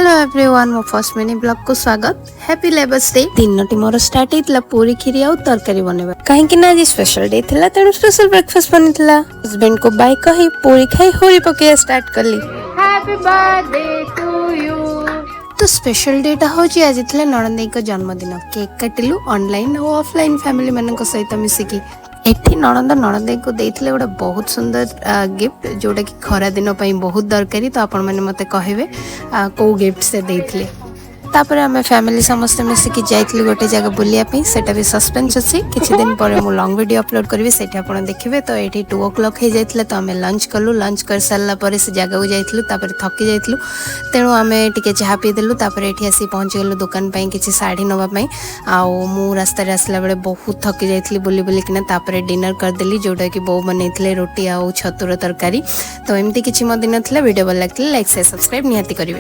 Hello everyone मो first mini blog को स्वागत। Happy labours day. दिनटी मोर स्टार्ट हेतला पूरी खीरी और तरकारी बनेबा काहेकि ना आज स्पेशल डे थिला तेणु स्पेशल ब्रेकफास्ट बनितला। हस्बैंड को बाय कही पूरी खाई होरी पके स्टार्ट करली। Happy birthday to you. तो स्पेशल डे टा होची आज थिला नणंदेई को जन्मदिन। केक काटिलु ऑनलाइन और ऑफलाइन फैमिली मानन को सहित मिसिकी। एठी नणंद नणंदेई को देइथिले गोटे बहुत सुंदर गिफ्ट जोटा कि खरा दिन पई बहुत दरकारी। तो आपण माने मते कहिबे को गिफ्ट से देइथिले। तापर आमे फैमिली समस्त मिसिकी जाइथिलु गोटे जगह बुलिया पई। सेटा भी सस्पेंस अछि। किछि दिन परे मु लॉन्ग वीडियो अपलोड करबी सेठी आपण देखिबे। तो एठी 2 o'clock हे जाइथिले। तो आमे लंच कलु। लंच कर सारला परे से जगह को जाइथिलु। तापर थकी जाइथिलु तेणु आमे टिके चाहा पी देलु। तापर एठी आसी पहुंच गेलु दुकान पई किछि साड़ी नबा पई। आ मु रास्ता रे आसला बेले बहुत थकी जाइथिलि बुली बुली किना। तापर डिनर कर देली जोटा कि बो बनैथिले रोटी आ छतुर तरकारी। तो एमती किछि म दिन थिला। वीडियो भल लागथिले लाइक शेयर सब्सक्राइब निहाती करिवे।